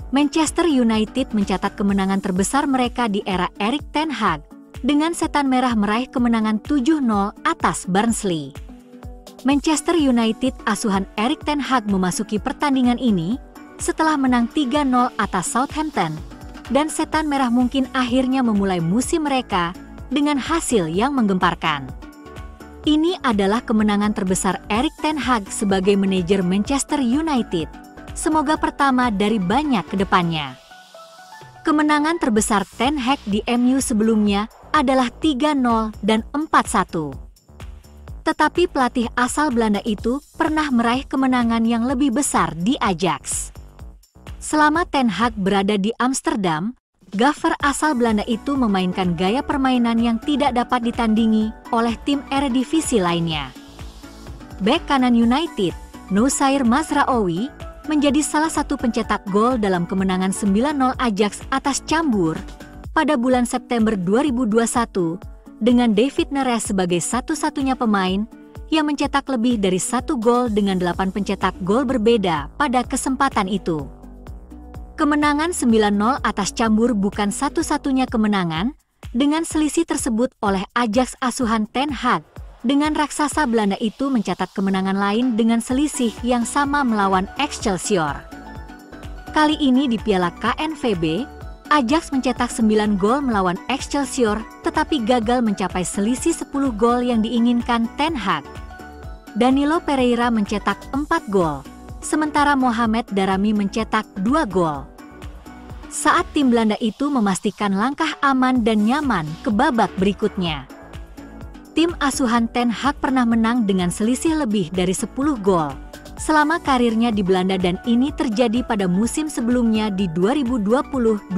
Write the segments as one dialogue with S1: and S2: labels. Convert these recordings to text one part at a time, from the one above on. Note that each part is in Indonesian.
S1: Manchester United mencatat kemenangan terbesar mereka di era Erik ten Hag, dengan Setan Merah meraih kemenangan 7-0 atas Barnsley. Manchester United asuhan Erik ten Hag memasuki pertandingan ini setelah menang 3-0 atas Southampton, dan Setan Merah mungkin akhirnya memulai musim mereka dengan hasil yang menggemparkan. Ini adalah kemenangan terbesar Erik ten Hag sebagai manajer Manchester United. Semoga pertama dari banyak ke depannya. Kemenangan terbesar Ten Hag di MU sebelumnya adalah 3-0 dan 4-1. Tetapi pelatih asal Belanda itu pernah meraih kemenangan yang lebih besar di Ajax. Selama Ten Hag berada di Amsterdam, Gaffer asal Belanda itu memainkan gaya permainan yang tidak dapat ditandingi oleh tim Eredivisie lainnya. Bek kanan United, Noussair Mazraoui, menjadi salah satu pencetak gol dalam kemenangan 9-0 Ajax atas Cambuur pada bulan September 2021, dengan David Neres sebagai satu-satunya pemain yang mencetak lebih dari 1 gol dengan 8 pencetak gol berbeda pada kesempatan itu. Kemenangan 9-0 atas Cambuur bukan satu-satunya kemenangan dengan selisih tersebut oleh Ajax asuhan Ten Hag. Dengan raksasa Belanda itu mencatat kemenangan lain dengan selisih yang sama melawan Excelsior. Kali ini di Piala KNVB, Ajax mencetak 9 gol melawan Excelsior tetapi gagal mencapai selisih 10 gol yang diinginkan Ten Hag. Danilo Pereira mencetak 4 gol, sementara Mohamed Daramy mencetak 2 gol. Saat tim Belanda itu memastikan langkah aman dan nyaman ke babak berikutnya. Tim asuhan Ten Hag pernah menang dengan selisih lebih dari 10 gol selama karirnya di Belanda dan ini terjadi pada musim sebelumnya di 2020-2021.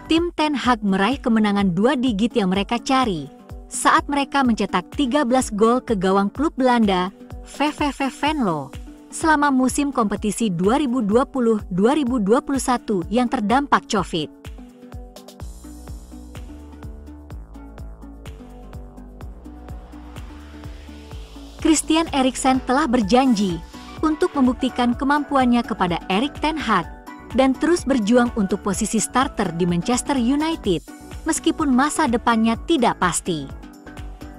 S1: Tim Ten Hag meraih kemenangan 2 digit yang mereka cari saat mereka mencetak 13 gol ke gawang klub Belanda, VVV Venlo, selama musim kompetisi 2020-2021 yang terdampak Covid. Christian Eriksen telah berjanji untuk membuktikan kemampuannya kepada Erik ten Hag dan terus berjuang untuk posisi starter di Manchester United, meskipun masa depannya tidak pasti.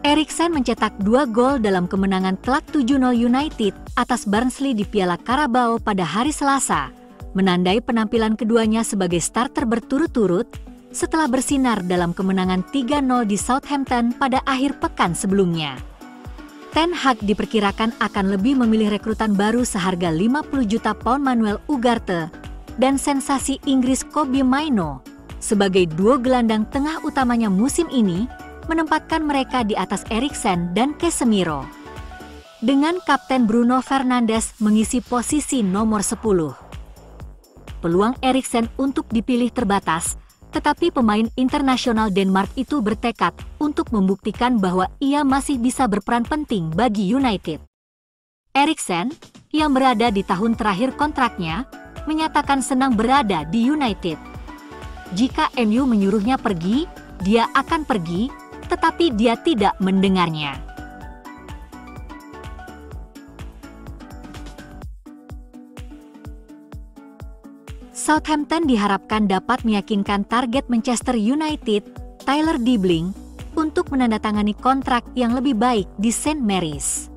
S1: Eriksen mencetak 2 gol dalam kemenangan telak 7-0 United atas Barnsley di Piala Carabao pada hari Selasa, menandai penampilan keduanya sebagai starter berturut-turut setelah bersinar dalam kemenangan 3-0 di Southampton pada akhir pekan sebelumnya. Ten Hag diperkirakan akan lebih memilih rekrutan baru seharga 50 juta pound Manuel Ugarte dan sensasi Inggris Kobbie Mainoo sebagai duo gelandang tengah utamanya musim ini, menempatkan mereka di atas Eriksen dan Casemiro. Dengan Kapten Bruno Fernandes mengisi posisi nomor 10. Peluang Eriksen untuk dipilih terbatas, tetapi pemain internasional Denmark itu bertekad untuk membuktikan bahwa ia masih bisa berperan penting bagi United. Eriksen, yang berada di tahun terakhir kontraknya, menyatakan senang berada di United. Jika MU menyuruhnya pergi, dia akan pergi, tetapi dia tidak mendengarnya. Southampton diharapkan dapat meyakinkan target Manchester United, Tyler Dibling, untuk menandatangani kontrak yang lebih baik di St. Mary's.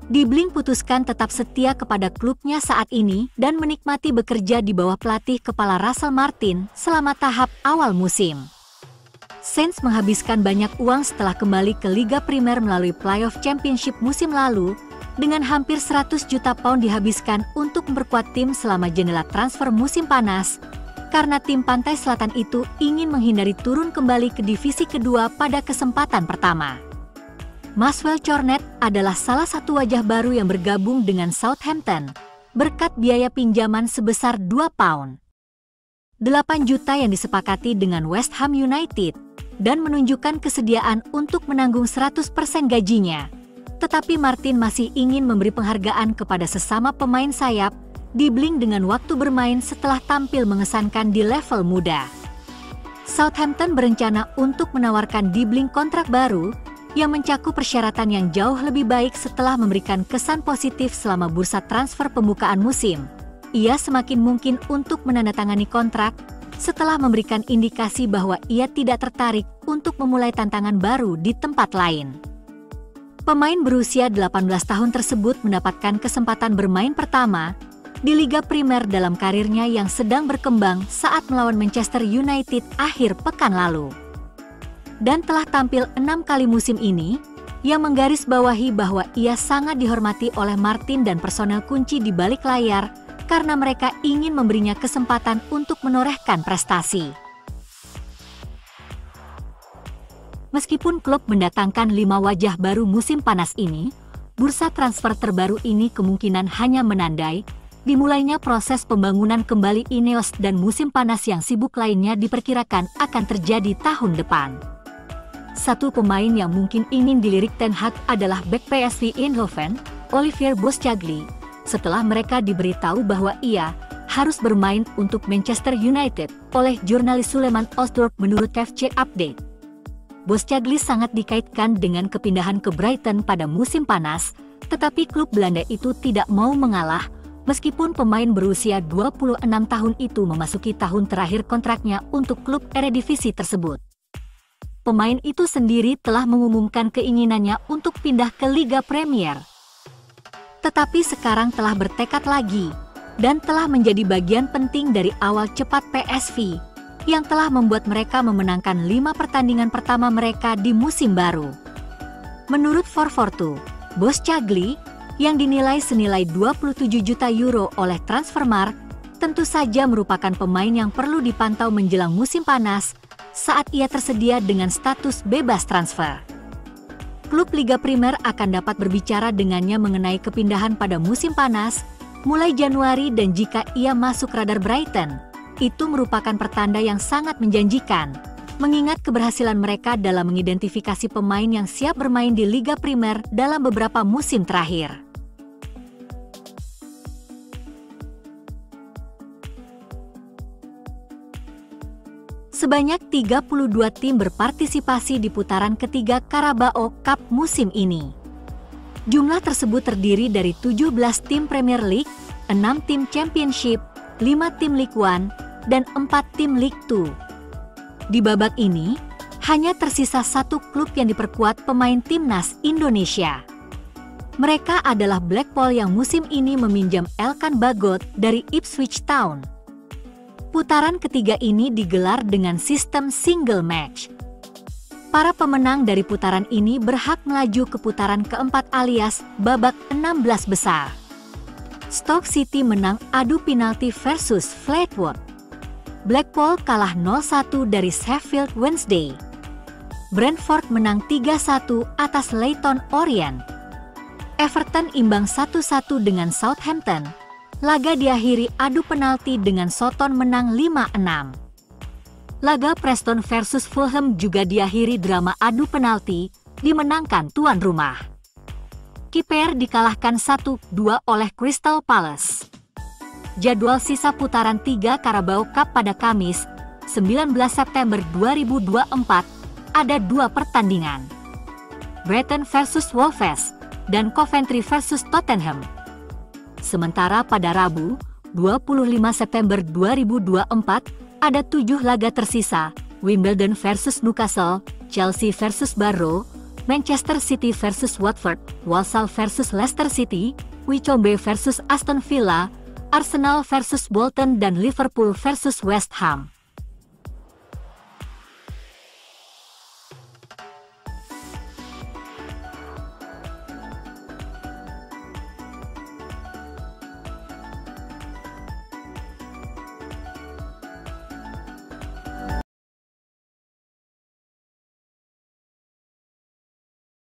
S1: Dibling putuskan tetap setia kepada klubnya saat ini dan menikmati bekerja di bawah pelatih kepala Russell Martin selama tahap awal musim. Saints menghabiskan banyak uang setelah kembali ke Liga Primer melalui Playoff Championship musim lalu, dengan hampir 100 juta pound dihabiskan untuk memperkuat tim selama jendela transfer musim panas, karena tim Pantai Selatan itu ingin menghindari turun kembali ke divisi kedua pada kesempatan pertama. Maxwell Cornet adalah salah satu wajah baru yang bergabung dengan Southampton, berkat biaya pinjaman sebesar 2 pound. 8 juta yang disepakati dengan West Ham United, dan menunjukkan kesediaan untuk menanggung 100% gajinya. Tetapi Martin masih ingin memberi penghargaan kepada sesama pemain sayap, Dibling dengan waktu bermain setelah tampil mengesankan di level muda. Southampton berencana untuk menawarkan Dibling kontrak baru, yang mencakup persyaratan yang jauh lebih baik setelah memberikan kesan positif selama bursa transfer pembukaan musim, ia semakin mungkin untuk menandatangani kontrak setelah memberikan indikasi bahwa ia tidak tertarik untuk memulai tantangan baru di tempat lain. Pemain berusia 18 tahun tersebut mendapatkan kesempatan bermain pertama di Liga Primer dalam karirnya yang sedang berkembang saat melawan Manchester United akhir pekan lalu. Dan telah tampil 6 kali musim ini, yang menggarisbawahi bahwa ia sangat dihormati oleh Martin dan personel kunci di balik layar karena mereka ingin memberinya kesempatan untuk menorehkan prestasi. Meskipun klub mendatangkan 5 wajah baru musim panas ini, bursa transfer terbaru ini kemungkinan hanya menandai dimulainya proses pembangunan kembali Ineos dan musim panas yang sibuk lainnya diperkirakan akan terjadi tahun depan. Satu pemain yang mungkin ingin dilirik Ten Hag adalah bek PSV Eindhoven, Olivier Boschagli, setelah mereka diberitahu bahwa ia harus bermain untuk Manchester United oleh jurnalis Suleiman Osdorp menurut FC Update. Boschagli sangat dikaitkan dengan kepindahan ke Brighton pada musim panas, tetapi klub Belanda itu tidak mau mengalah meskipun pemain berusia 26 tahun itu memasuki tahun terakhir kontraknya untuk klub Eredivisie tersebut. Pemain itu sendiri telah mengumumkan keinginannya untuk pindah ke Liga Premier. Tetapi sekarang telah bertekad lagi dan telah menjadi bagian penting dari awal cepat PSV yang telah membuat mereka memenangkan 5 pertandingan pertama mereka di musim baru. Menurut 442, Boschagli yang dinilai senilai 27 juta euro oleh Transfermarkt tentu saja merupakan pemain yang perlu dipantau menjelang musim panas saat ia tersedia dengan status bebas transfer. Klub Liga Primer akan dapat berbicara dengannya mengenai kepindahan pada musim panas mulai Januari, dan jika ia masuk radar Brighton, itu merupakan pertanda yang sangat menjanjikan, mengingat keberhasilan mereka dalam mengidentifikasi pemain yang siap bermain di Liga Primer dalam beberapa musim terakhir. Sebanyak 32 tim berpartisipasi di putaran ketiga Carabao Cup musim ini. Jumlah tersebut terdiri dari 17 tim Premier League, 6 tim Championship, 5 tim League One, dan 4 tim League Two. Di babak ini, hanya tersisa satu klub yang diperkuat pemain timnas Indonesia. Mereka adalah Blackpool yang musim ini meminjam Elkan Bagot dari Ipswich Town. Putaran ketiga ini digelar dengan sistem single match. Para pemenang dari putaran ini berhak melaju ke putaran keempat alias babak 16 besar. Stoke City menang adu penalti versus Fleetwood. Blackpool kalah 0-1 dari Sheffield Wednesday. Brentford menang 3-1 atas Leyton Orient. Everton imbang 1-1 dengan Southampton. Laga diakhiri adu penalti dengan Soton menang 5-6. Laga Preston versus Fulham juga diakhiri drama adu penalti, dimenangkan tuan rumah. KPR dikalahkan 1-2 oleh Crystal Palace. Jadwal sisa putaran 3 Carabao Cup pada Kamis, 19 September 2024, ada 2 pertandingan. Brighton versus Wolves dan Coventry versus Tottenham. Sementara pada Rabu, 25 September 2024, ada 7 laga tersisa, Wimbledon versus Newcastle, Chelsea versus Barrow, Manchester City versus Watford, Walsall versus Leicester City, Wycombe versus Aston Villa, Arsenal versus Bolton dan Liverpool versus West Ham.